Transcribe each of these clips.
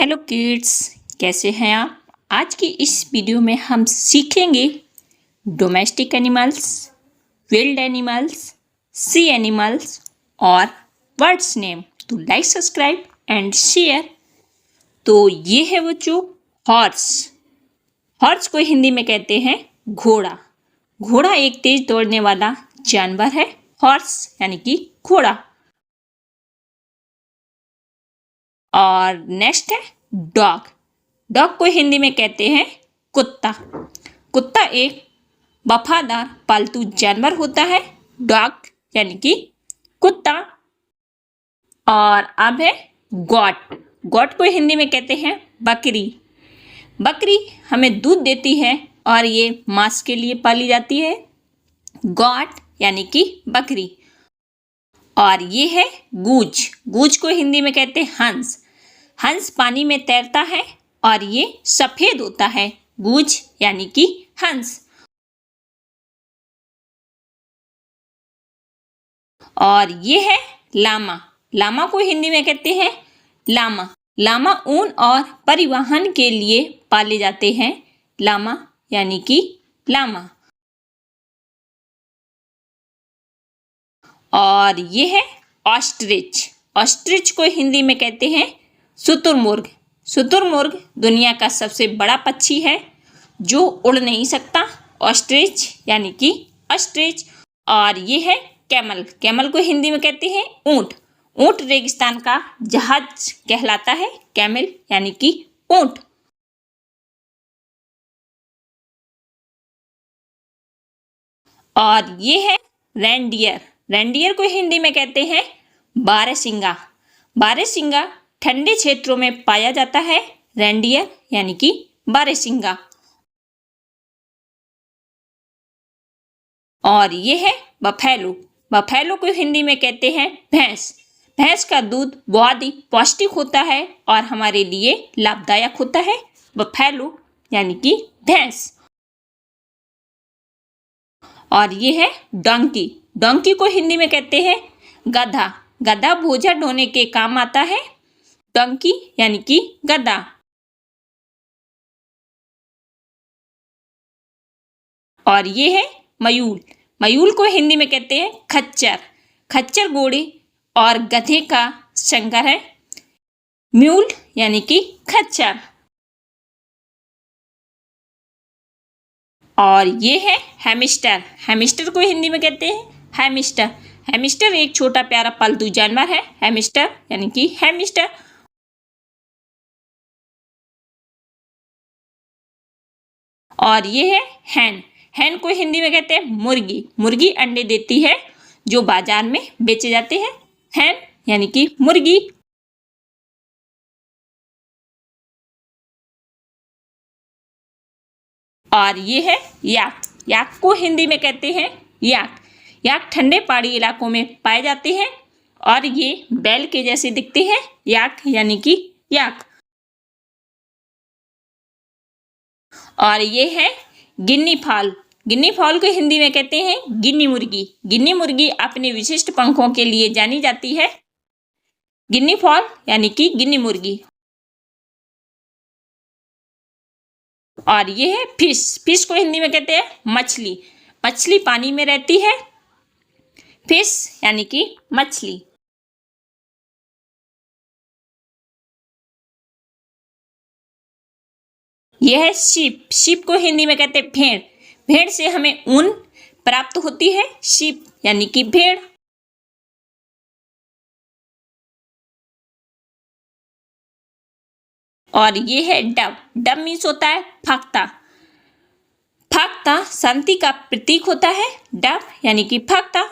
Hello kids, कैसे हैं आप। आज की इस वीडियो में हम सीखेंगे डोमेस्टिक एनिमल्स, विल्ड एनिमल्स, सी एनिमल्स और वर्ड्स नेम। तो लाइक, सब्सक्राइब एंड शेयर। तो ये है बच्चों हॉर्स। हॉर्स को हिंदी में कहते हैं घोड़ा। घोड़ा एक तेज दौड़ने वाला जानवर है। हॉर्स यानी कि घोड़ा। और नेक्स्ट है डॉग। डॉग को हिंदी में कहते हैं कुत्ता। कुत्ता एक वफादार पालतू जानवर होता है। डॉग यानी कि कुत्ता। और अब है गॉट। गॉट को हिंदी में कहते हैं बकरी। बकरी हमें दूध देती है और ये मांस के लिए पाली जाती है। गॉट यानी कि बकरी। और ये है गूज। गूज को हिंदी में कहते हैं हंस। हंस पानी में तैरता है और ये सफेद होता है। गूज यानी कि हंस। और ये है लामा। लामा को हिंदी में कहते हैं लामा। लामा ऊन और परिवहन के लिए पाले जाते हैं। लामा यानी कि लामा। और ये है ऑस्ट्रिच। ऑस्ट्रिच को हिंदी में कहते हैं शुतुरमुर्ग। शुतुरमुर्ग दुनिया का सबसे बड़ा पक्षी है जो उड़ नहीं सकता। ऑस्ट्रिच यानी कि ऑस्ट्रिच। और ये है कैमल। कैमल को हिंदी में कहते हैं ऊंट। ऊंट रेगिस्तान का जहाज कहलाता है। कैमल यानी कि ऊंट। और ये है रेंडियर। रेंडियर को हिंदी में कहते हैं बारहसिंगा। बारहसिंगा ठंडे क्षेत्रों में पाया जाता है। रेंडियर यानी कि बारहसिंगा। और ये है बफेलो। बफेलो को हिंदी में कहते हैं भैंस। भैंस का दूध बहुत ही पौष्टिक होता है और हमारे लिए लाभदायक होता है। बफेलो यानी कि भैंस। और ये है डोंकी। डोंकी को हिंदी में कहते हैं गधा। गधा बोझा ढोने के काम आता है। डोंकी यानी कि गधा। और ये है मयूल। मयूल को हिंदी में कहते हैं खच्चर। खच्चर घोड़े और गधे का संकर है। म्यूल यानी कि खच्चर। और ये है हैमस्टर। हैमस्टर को हिंदी में कहते हैं हैमस्टर। हैमस्टर एक छोटा प्यारा पालतू जानवर है। हैमस्टर यानी कि हैमस्टर। और ये है हैन। हैन को हिंदी में कहते हैं मुर्गी। मुर्गी अंडे देती है जो बाजार में बेचे जाते हैं। हैन यानी कि मुर्गी। और ये है याक। याक को हिंदी में कहते हैं याक। याक ठंडे पहाड़ी इलाकों में पाए जाते हैं और ये बैल के जैसे दिखते हैं। याक यानी कि याक। और ये है गिन्नी फॉल। गिन्नी फॉल को हिंदी में कहते हैं गिन्नी मुर्गी। गिन्नी मुर्गी अपने विशिष्ट पंखों के लिए जानी जाती है। गिन्नी फॉल यानी कि गिन्नी मुर्गी। और ये है फिश। फिश को हिंदी में कहते हैं मछली। मछली पानी में रहती है। फिश यानी कि मछली। यह है शीप। शीप को हिंदी में कहते हैं भेड़। भेड़ से हमें ऊन प्राप्त होती है। शीप यानी कि भेड़। और ये है डव। डव मीन्स होता है फाख्ता। फाख्ता शांति का प्रतीक होता है। डव यानी कि फाख्ता।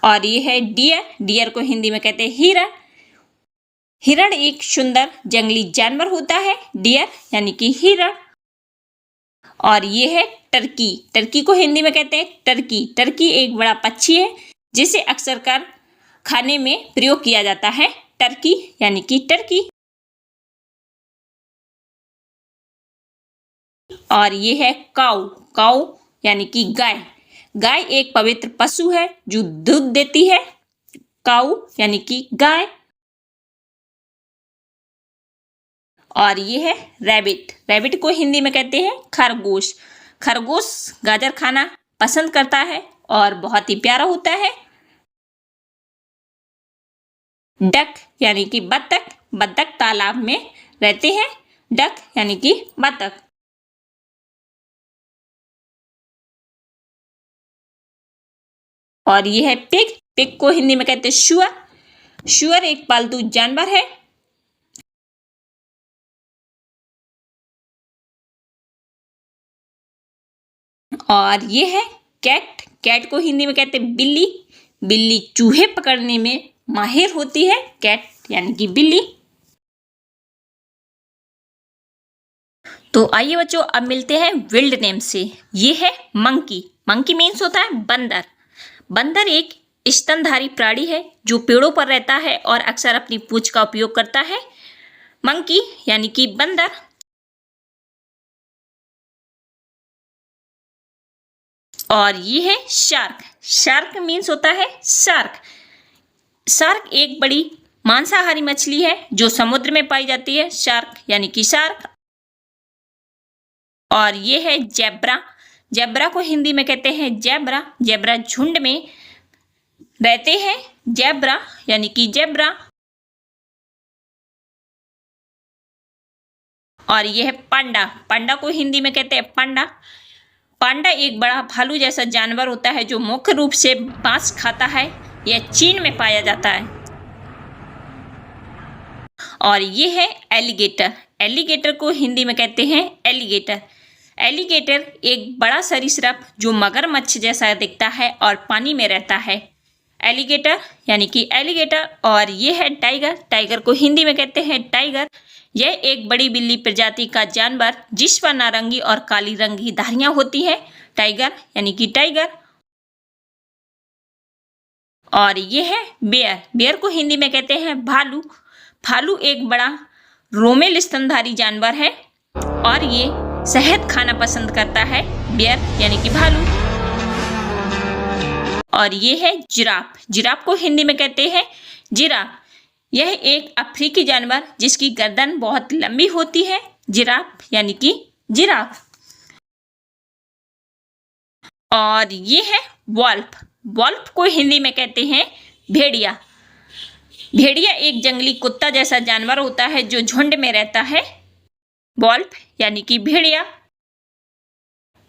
और ये है डियर। डियर को हिंदी में कहते हैं हिरण। हिरण एक सुंदर जंगली जानवर होता है। डियर यानी कि हिरण। और ये है टर्की। टर्की को हिंदी में कहते हैं टर्की। टर्की एक बड़ा पक्षी है जिसे अक्सर कर खाने में प्रयोग किया जाता है। टर्की यानी कि टर्की। और ये है काऊ। काऊ यानी कि गाय। गाय एक पवित्र पशु है जो दूध देती है। काऊ यानी कि गाय। और ये है रैबिट। रैबिट को हिंदी में कहते हैं खरगोश। खरगोश गाजर खाना पसंद करता है और बहुत ही प्यारा होता है। डक यानी कि बत्तख। बत्तख तालाब में रहते हैं। डक यानी कि बत्तख। और ये है पिग। पिग को हिंदी में कहते हैं शुअर। शुअर एक पालतू जानवर है। और ये है कैट। कैट को हिंदी में कहते हैं बिल्ली। बिल्ली चूहे पकड़ने में माहिर होती है। कैट यानी कि बिल्ली। तो आइए बच्चों, अब मिलते हैं विल्ड नेम से। ये है मंकी। मंकी मीन्स होता है बंदर। बंदर एक स्तनधारी प्राणी है जो पेड़ों पर रहता है और अक्सर अपनी पूंछ का उपयोग करता है। मंकी यानी कि बंदर। और ये है शार्क। शार्क मीन्स होता है शार्क। शार्क एक बड़ी मांसाहारी मछली है जो समुद्र में पाई जाती है। शार्क यानी कि शार्क। और ये है जेब्रा। जेब्रा को हिंदी में कहते हैं जेब्रा। जेब्रा झुंड में रहते हैं। जेब्रा यानी कि जेब्रा। और यह है पांडा। पांडा को हिंदी में कहते हैं पांडा। पांडा एक बड़ा भालू जैसा जानवर होता है जो मुख्य रूप से मांस खाता है। यह चीन में पाया जाता है। और ये है एलिगेटर। एलिगेटर को हिंदी में कहते हैं एलिगेटर। एलिगेटर एक बड़ा सरीसृप जो मगरमच्छ जैसा दिखता है और पानी में रहता है। एलिगेटर यानी कि एलिगेटर। और ये है टाइगर। टाइगर को हिंदी में कहते हैं टाइगर। यह एक बड़ी बिल्ली प्रजाति का जानवर जिस पर नारंगी और काली रंग की धारियां होती हैं। टाइगर यानी कि टाइगर। और ये है बेयर। बेयर को हिंदी में कहते हैं भालू। भालू एक बड़ा रोमेल स्तनधारी जानवर है और ये शहद खाना पसंद करता है। बेयर यानी कि भालू। और ये है जिराफ। जिराफ को हिंदी में कहते हैं जिराफ। यह एक अफ्रीकी जानवर जिसकी गर्दन बहुत लंबी होती है। जिराफ यानी कि जिराफ। और ये है वॉल्फ। वॉल्फ को हिंदी में कहते हैं भेड़िया। भेड़िया एक जंगली कुत्ता जैसा जानवर होता है जो झुंड में रहता है। वॉल्फ यानी कि भेड़िया।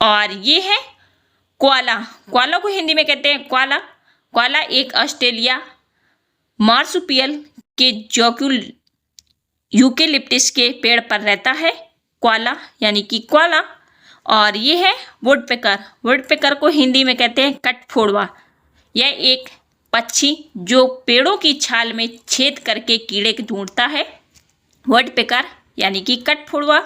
और ये है कोआला। कोआला को हिंदी में कहते हैं कोआला। कोआला एक ऑस्ट्रेलिया मार्सुपियल के जोक्यूल यूकेलिप्टिस के पेड़ पर रहता है। कोआला यानी कि कोआला। और ये है वुडपेकर। वुडपेकर को हिंदी में कहते हैं कठफोड़वा। यह एक पक्षी जो पेड़ों की छाल में छेद करके कीड़े ढूंढता है। वुडपेकर यानी कि कठफोड़वा।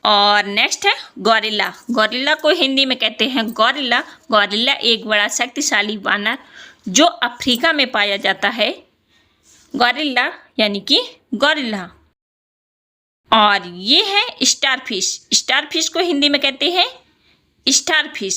और नेक्स्ट है गौरिल्ला। गौरिल्ला को हिंदी में कहते हैं गौरिल्ला। गौरिल्ला एक बड़ा शक्तिशाली वानर जो अफ्रीका में पाया जाता है। गौरिल्ला यानी कि गौरिल्ला। और ये है स्टारफिश। स्टारफिश को हिंदी में कहते हैं स्टारफिश।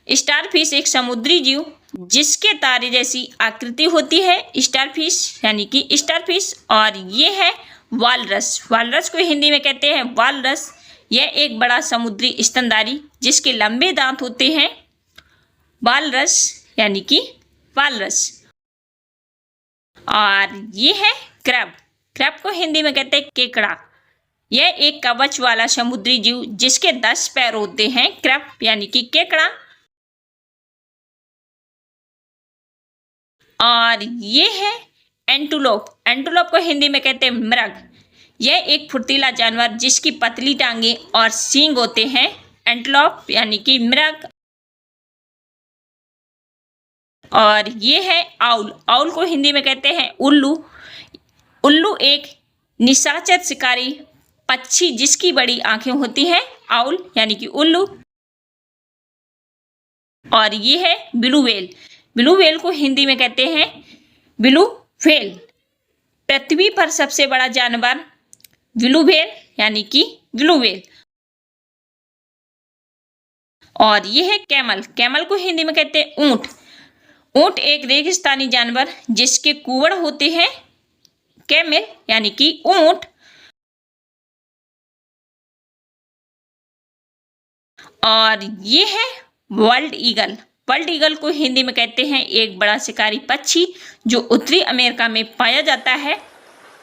स्टारफिश एक समुद्री जीव जिसके तारे जैसी आकृति होती है। स्टारफिश यानी कि स्टारफिश। और ये है वालरस। वालरस को हिंदी में कहते हैं वालरस। यह एक बड़ा समुद्री स्तनधारी जिसके लंबे दांत होते हैं। वालरस यानी कि वालरस। और ये है क्रैब। क्रैब को हिंदी में कहते हैं केकड़ा। यह एक कवच वाला समुद्री जीव जिसके 10 पैर होते हैं। क्रैब यानी कि केकड़ा। और ये है एंटुलोप। एंटुलोप को हिंदी में कहते हैं मृग। यह एक फुर्तीला जानवर जिसकी पतली टांगे और सींग होते हैं। एंटुलोप यानी कि मृग। और ये है आउल। आउल को हिंदी में कहते हैं उल्लू। उल्लू एक निशाचर शिकारी पक्षी जिसकी बड़ी आंखें होती हैं। आउल यानी कि उल्लू। और ये है ब्लू व्हेल। ब्लू व्हेल को हिंदी में कहते हैं ब्लू व्हेल। पृथ्वी पर सबसे बड़ा जानवर ब्लू व्हेल यानी कि ब्लू व्हेल। और ये है कैमल। कैमल को हिंदी में कहते हैं ऊंट। ऊंट एक रेगिस्तानी जानवर जिसके कुवड़ होते हैं, कैमल यानी कि ऊंट। और ये है वर्ल्ड ईगल। वर्ल्ड ईगल को हिंदी में कहते हैं एक बड़ा शिकारी पक्षी जो उत्तरी अमेरिका में पाया जाता है,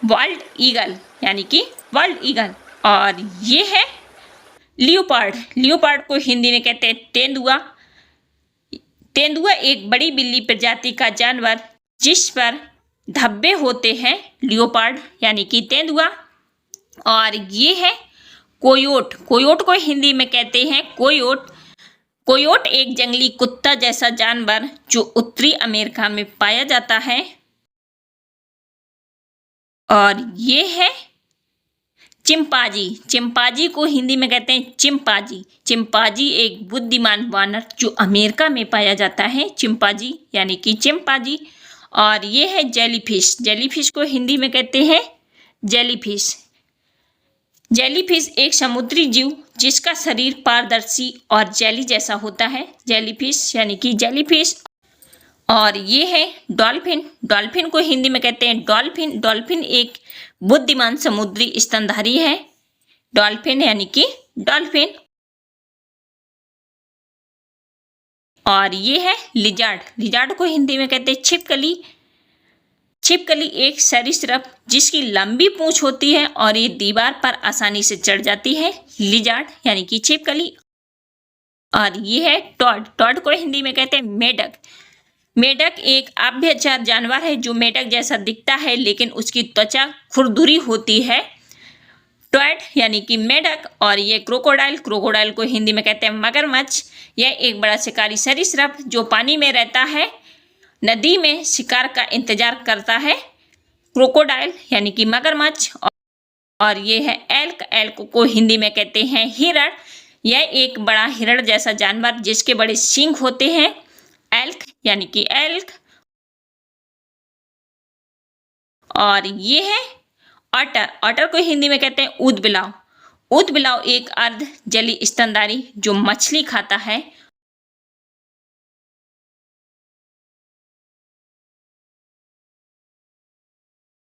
वर्ल्ड ईगल यानी कि वर्ल्ड ईगल। और ये है लियोपार्ड। लियोपार्ड को हिंदी में कहते हैं तेंदुआ। तेंदुआ एक बड़ी बिल्ली प्रजाति का जानवर जिस पर धब्बे होते हैं, लियोपार्ड यानी कि तेंदुआ। और ये है कोयोट। कोयोट को हिंदी में कहते हैं कोयोट। कोयोट एक जंगली कुत्ता जैसा जानवर जो उत्तरी अमेरिका में पाया जाता है। और ये है चिंपांजी। चिंपांजी को हिंदी में कहते हैं चिंपांजी। चिंपांजी एक बुद्धिमान वानर जो अमेरिका में पाया जाता है, चिंपांजी यानी कि चिंपांजी। और ये है जेलीफिश। जेलीफिश को हिंदी में कहते हैं जेलीफिश। जेलीफिश एक समुद्री जीव जिसका शरीर पारदर्शी और जेली जैसा होता है, जेलीफिश यानी कि जेलीफिश। और ये है डॉल्फिन। डॉल्फिन को हिंदी में कहते हैं डॉल्फिन। डॉल्फिन एक बुद्धिमान समुद्री स्तनधारी है, डॉल्फिन यानी कि डॉल्फिन। और ये है लिजार्ड। लिजार्ड को हिंदी में कहते हैं छिपकली। छिपकली एक सरीसृप जिसकी लंबी पूंछ होती है और ये दीवार पर आसानी से चढ़ जाती है, लिजार्ड यानी कि छिपकली। और ये है टॉड। टॉड को हिंदी में कहते हैं मेढक। मेढक एक अभयचर जानवर है जो मेढक जैसा दिखता है लेकिन उसकी त्वचा खुरदुरी होती है, टॉड यानी कि मेढक। और ये क्रोकोडाइल। क्रोकोडाइल को हिंदी में कहते हैं मगरमच्छ। यह एक बड़ा शिकारी सरीसृप जो पानी में रहता है, नदी में शिकार का इंतजार करता है, क्रोकोडाइल यानी कि मगरमच्छ। और ये है एल्क। एल्क को हिंदी में कहते हैं हिरण। यह एक बड़ा हिरण जैसा जानवर जिसके बड़े सींग होते हैं, एल्क यानी कि एल्क। और ये है ऑटर। ऑटर को हिंदी में कहते हैं ऊदबिलाव। ऊदबिलाव एक अर्ध जली स्तनधारी जो मछली खाता है,